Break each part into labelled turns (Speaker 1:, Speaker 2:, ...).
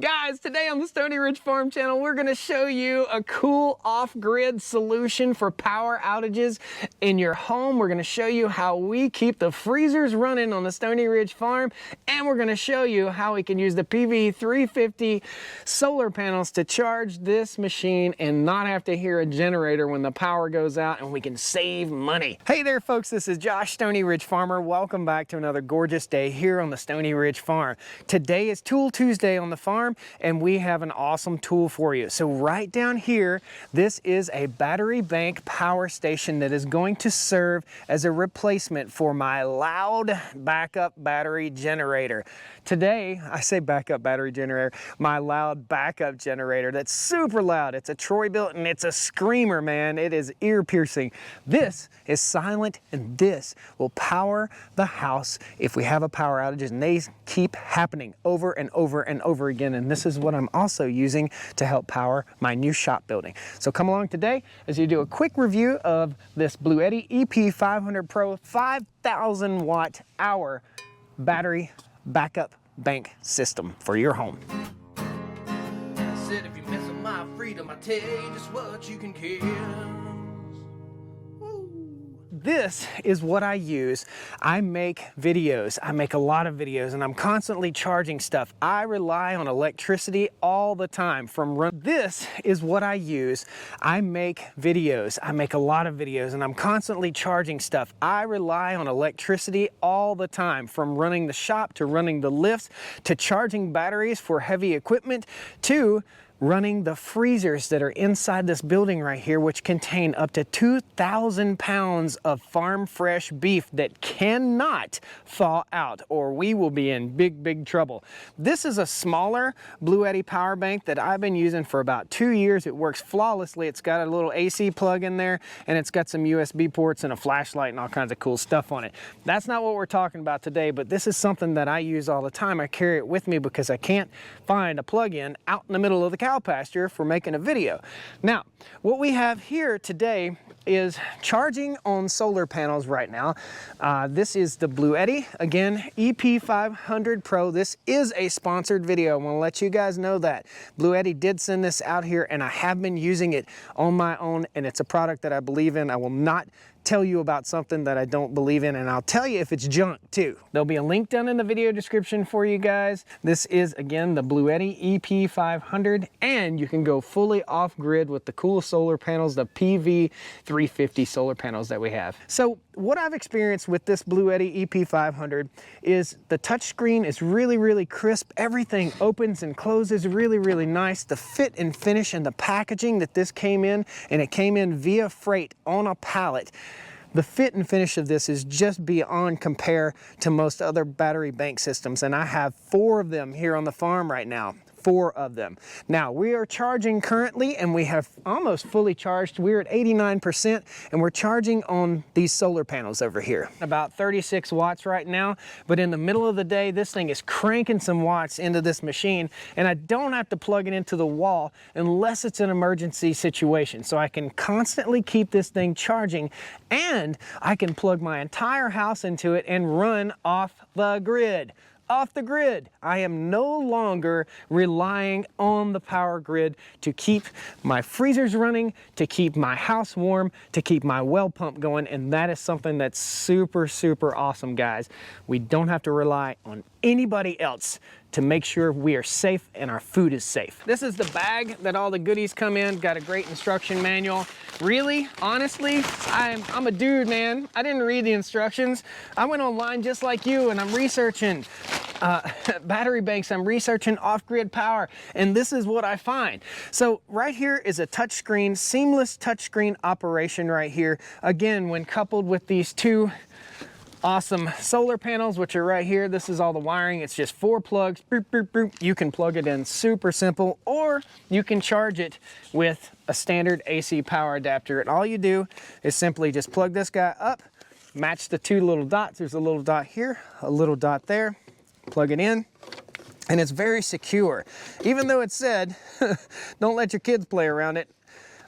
Speaker 1: Guys, today on the Stoney Ridge Farm Channel, we're going to show you a cool off-grid solution for power outages in your home. We're going to show you how we keep the freezers running on the Stoney Ridge Farm, and we're going to show you how we can use the PV350 solar panels to charge this machine and not have to hear a generator when the power goes out, and we can save money. Hey there, folks. This is Josh, Stoney Ridge Farmer. Welcome back to another gorgeous day here on the Stoney Ridge Farm. Today is Tool Tuesday on the farm, and we have an awesome tool for you. So right down here, this is a battery bank power station that is going to serve as a replacement for my loud backup battery generator. Today, I say backup battery generator, my loud backup generator that's super loud. It's a Troy built and it's a screamer, man. It is ear piercing. This is silent, and this will power the house if we have a power outage, and they keep happening over and over and over again. And this is what I'm also using to help power my new shop building. So come along today as you do a quick review of this BLUETTI EP500PRO 5,000 watt hour battery backup bank system for your home.
Speaker 2: I said if you mess with my freedom, I tell you just what you can kill.
Speaker 1: This is what I use. I make videos. I make a lot of videos, and I'm constantly charging stuff. I rely on electricity all the time This is what I use. I make videos. I make a lot of videos, and I'm constantly charging stuff. I rely on electricity all the time, from running the shop to running the lifts to charging batteries for heavy equipment to running the freezers that are inside this building right here, which contain up to 2,000 pounds of farm fresh beef that cannot thaw out, or we will be in big trouble. This is a smaller BLUETTI power bank that I've been using for about 2 years. It works flawlessly. It's got a little AC plug in there, and it's got some USB ports and a flashlight and all kinds of cool stuff on it. That's not what we're talking about today, but this is something that I use all the time. I carry it with me because I can't find a plug-in out in the middle of the cow pasture for making a video. Now, what we have here today is charging on solar panels right now. This is the BLUETTI, again, EP500PRO. This is a sponsored video. I want to let you guys know that. BLUETTI did send this out here, and I have been using it on my own, and it's a product that I believe in. I will not tell you about something that I don't believe in, and I'll tell you if it's junk too. There'll be a link down in the video description for you guys. This is, again, the BLUETTI EP500, and you can go fully off-grid with the cool solar panels, the PV350 solar panels that we have. So what I've experienced with this BLUETTI EP500 is the touchscreen is really crisp. Everything opens and closes really nice. The fit and finish and the packaging that this came in, and it came in via freight on a pallet. The fit and finish of this is just beyond compare to most other battery bank systems, and I have 4 of them here on the farm right now. 4 of them. Now, we are charging currently, and we have almost fully charged. We're at 89%, and we're charging on these solar panels over here. About 36 watts right now, but in the middle of the day, this thing is cranking some watts into this machine, and I don't have to plug it into the wall unless it's an emergency situation. So I can constantly keep this thing charging, and I can plug my entire house into it and run off the grid. Off the grid. I am no longer relying on the power grid to keep my freezers running, to keep my house warm, to keep my well pump going, and that is something that's super awesome, guys. We don't have to rely on anybody else to make sure we are safe and our food is safe. This is the bag that all the goodies come in. Got a great instruction manual. Really, honestly, I'm a dude, man. I didn't read the instructions. I went online just like you, and I'm researching battery banks. I'm researching off-grid power, and this is what I find. So right here is a touchscreen, seamless touchscreen operation right here. Again, when coupled with these 2 awesome solar panels, which are right here. This is all the wiring. It's just 4 plugs. Boop, boop, boop. You can plug it in super simple, or you can charge it with a standard AC power adapter. And all you do is simply just plug this guy up, match the 2 little dots. There's a little dot here, a little dot there. Plug it in, and it's very secure. Even though it said, don't let your kids play around it,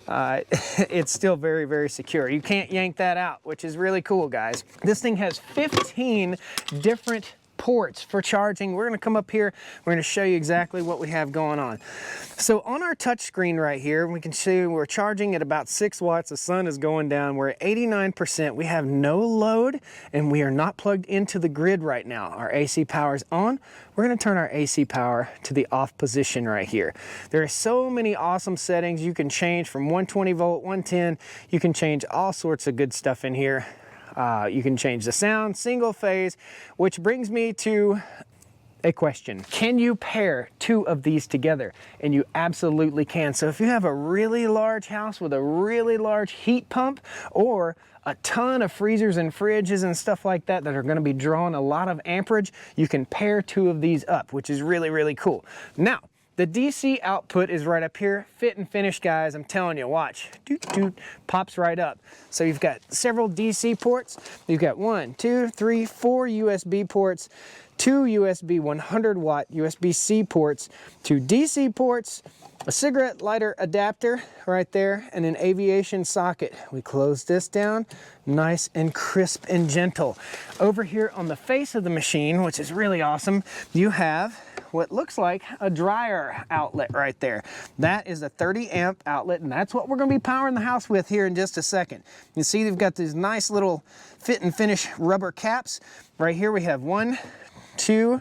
Speaker 1: it's still very secure. You can't yank that out, which is really cool, guys. This thing has 15 different ports for charging. We're gonna come up here, we're gonna show you exactly what we have going on. So on our touch screen right here, we can see we're charging at about 6 watts. The sun is going down. We're at 89%. We have no load and we are not plugged into the grid right now. Our AC power is on. We're gonna turn our AC power to the off position right here. There are so many awesome settings you can change, from 120 volt, 110. You can change all sorts of good stuff in here. You can change the sound, single phase, which brings me to a question. Can you pair 2 of these together? And you absolutely can. So if you have a really large house with a really large heat pump, or a ton of freezers and fridges and stuff like that that are going to be drawing a lot of amperage, you can pair 2 of these up, which is really, really cool. Now, the DC output is right up here. Fit and finish, guys. I'm telling you, watch. Doot, doot, pops right up. So you've got several DC ports. You've got 1, 2, 3, 4 USB ports, 2 USB 100 watt USB-C ports, 2 DC ports, a cigarette lighter adapter right there, and an aviation socket. We close this down, nice and crisp and gentle. Over here on the face of the machine, which is really awesome, you have what looks like a dryer outlet right there. That is a 30 amp outlet, and that's what we're gonna be powering the house with here in just a second. You see they've got these nice little fit and finish rubber caps. Right here we have 1, 2,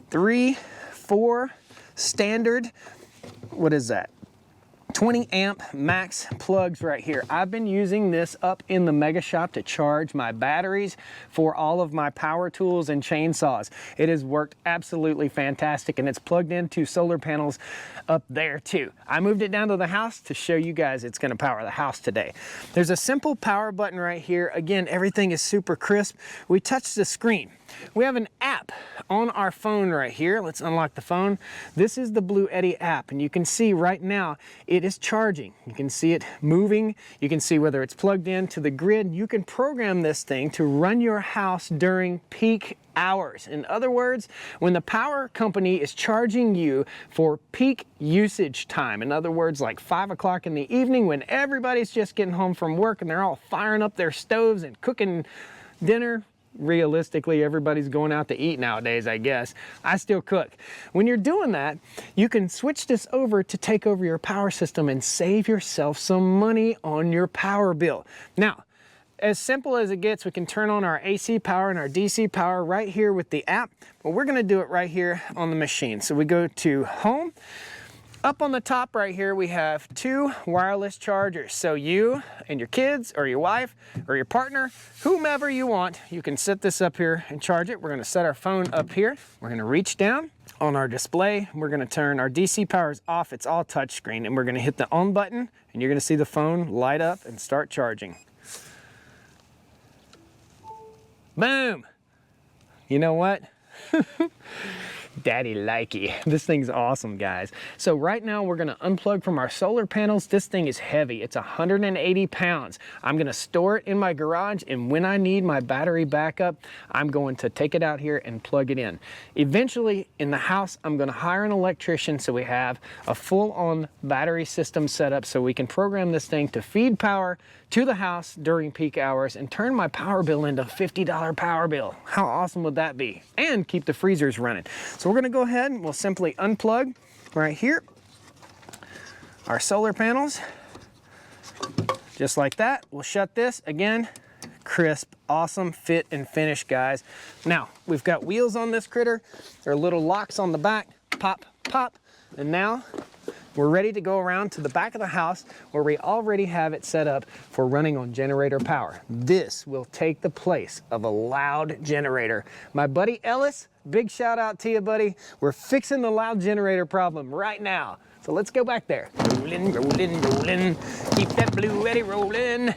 Speaker 1: 3, 4 standard, what is that? 20 amp max plugs right here. I've been using this up in the mega shop to charge my batteries for all of my power tools and chainsaws. It has worked absolutely fantastic, and it's plugged into solar panels up there too. I moved it down to the house to show you guys it's going to power the house today. There's a simple power button right here. Again, everything is super crisp. We touch the screen. We have an app on our phone right here. Let's unlock the phone. This is the BLUETTI app, and you can see right now it is charging. You can see it moving. You can see whether it's plugged into the grid. You can program this thing to run your house during peak hours. In other words, when the power company is charging you for peak usage time, in other words, like 5 o'clock in the evening when everybody's just getting home from work and they're all firing up their stoves and cooking dinner. Realistically, everybody's going out to eat nowadays, I guess. I still cook. When you're doing that, you can switch this over to take over your power system and save yourself some money on your power bill. Now, as simple as it gets, we can turn on our AC power and our DC power right here with the app, but we're gonna do it right here on the machine. So we go to Home. Up on the top right here, we have 2 wireless chargers. So you and your kids or your wife or your partner, whomever you want, you can set this up here and charge it. We're gonna set our phone up here. We're gonna reach down on our display. We're gonna turn our DC powers off. It's all touchscreen, and we're gonna hit the on button, and you're gonna see the phone light up and start charging. Boom. You know what? Daddy likey. This thing's awesome, guys. So right now we're gonna unplug from our solar panels. This thing is heavy. It's 180 pounds. I'm gonna store it in my garage, and when I need my battery backup, I'm going to take it out here and plug it in. Eventually in the house, I'm gonna hire an electrician so we have a full-on battery system set up so we can program this thing to feed power to the house during peak hours and turn my power bill into a $50 power bill. How awesome would that be? And keep the freezers running. So we're gonna go ahead and we'll simply unplug right here our solar panels, just like that. We'll shut this again. Crisp, awesome fit and finish, guys. Now, we've got wheels on this critter. There are little locks on the back, pop, pop, and now we're ready to go around to the back of the house where we already have it set up for running on generator power. This will take the place of a loud generator. My buddy Ellis, big shout out to you, buddy. We're fixing the loud generator problem right now. So let's go back there. Rolling, rolling, rolling. Keep that BLUETTI rolling.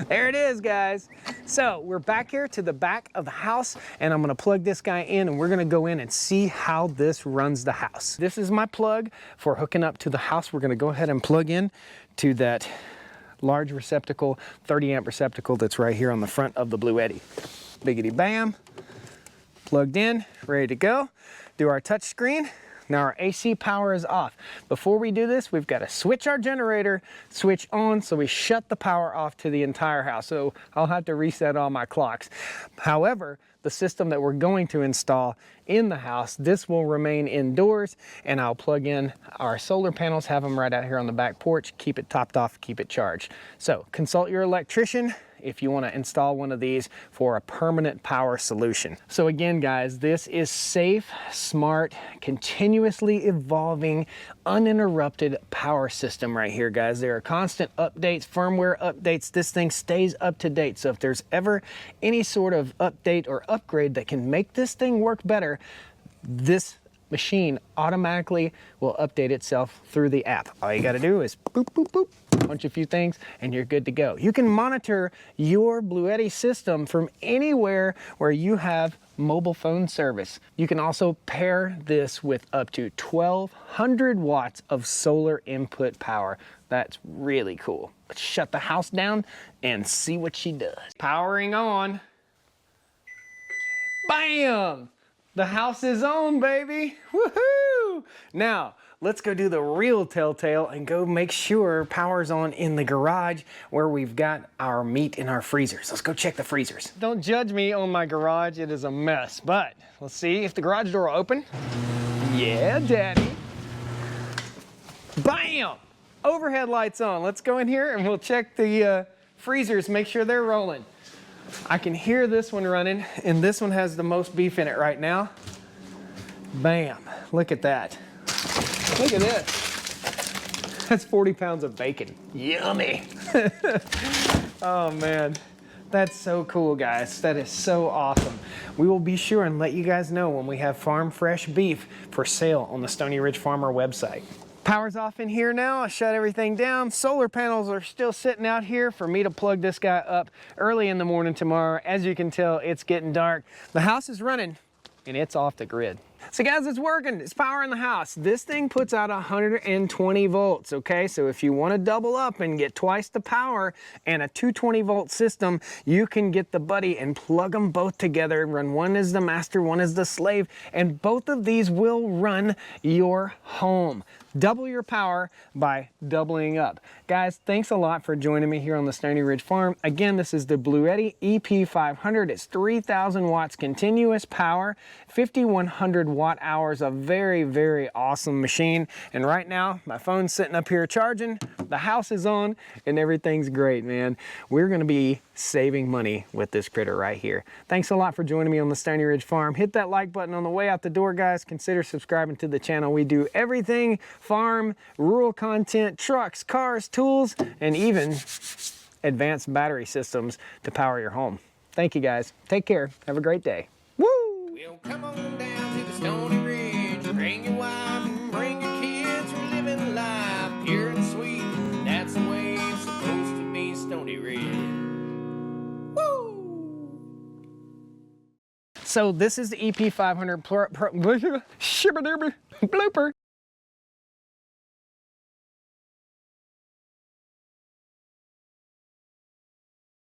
Speaker 1: There it is, guys. So we're back here to the back of the house, and I'm gonna plug this guy in, and we're gonna go in and see how this runs the house. This is my plug for hooking up to the house. We're gonna go ahead and plug in to that large receptacle, 30 amp receptacle that's right here on the front of the BLUETTI. Biggity bam. Plugged in, ready to go. Do our touch screen. Now our AC power is off. Before we do this, we've got to switch our generator, switch on, so we shut the power off to the entire house. So I'll have to reset all my clocks. However, the system that we're going to install in the house, this will remain indoors, and I'll plug in our solar panels, have them right out here on the back porch, keep it topped off, keep it charged. So consult your electrician if you want to install one of these for a permanent power solution. So again, guys, this is safe, smart, continuously evolving, uninterrupted power system right here, guys. There are constant updates, firmware updates. This thing stays up to date. So if there's ever any sort of update or upgrade that can make this thing work better, this machine automatically will update itself through the app. All you got to do is boop, boop, boop, punch a few things, and you're good to go. You can monitor your BLUETTI system from anywhere where you have mobile phone service. You can also pair this with up to 1,200 watts of solar input power. That's really cool. Let's shut the house down and see what she does. Powering on. Bam! The house is on, baby. Woohoo! Now, let's go do the real telltale and go make sure power's on in the garage where we've got our meat in our freezers. Let's go check the freezers. Don't judge me on my garage, it is a mess, but let's see if the garage door will open. Yeah, daddy. Bam! Overhead lights on. Let's go in here and we'll check the freezers, make sure they're rolling. I can hear this one running, and this one has the most beef in it right now. Bam, look at that. Look at this. That's 40 pounds of bacon. Yummy. Oh man, that's so cool, guys. That is so awesome. We will be sure and let you guys know when we have farm fresh beef for sale on the Stoney Ridge Farmer website. Power's off in here now. I shut everything down. Solar panels are still sitting out here for me to plug this guy up early in the morning tomorrow. As you can tell, it's getting dark. The house is running and it's off the grid. So guys, it's working. It's power in the house. This thing puts out 120 volts, okay? So if you want to double up and get twice the power and a 220 volt system, you can get the buddy and plug them both together. Run one as the master, one as the slave, and both of these will run your home. Double your power by doubling up. Guys, thanks a lot for joining me here on the Stoney Ridge Farm. Again, this is the BLUETTI EP500. It's 3,000 watts continuous power, 5,100 watt hours, a very, very awesome machine. And right now, my phone's sitting up here charging, the house is on, and everything's great, man. We're gonna be saving money with this critter right here. Thanks a lot for joining me on the Stoney Ridge Farm. Hit that like button on the way out the door, guys. Consider subscribing to the channel. We do everything farm, rural content, trucks, cars, tools, and even advanced battery systems to power your home. Thank you, guys. Take care. Have a great day. Woo!
Speaker 2: Well, come on down to the Stoney Ridge. Bring your wife and bring your kids. We're living life pure and sweet. That's the way it's supposed to be, Stoney Ridge. Woo!
Speaker 1: So this is the EP500 blooper.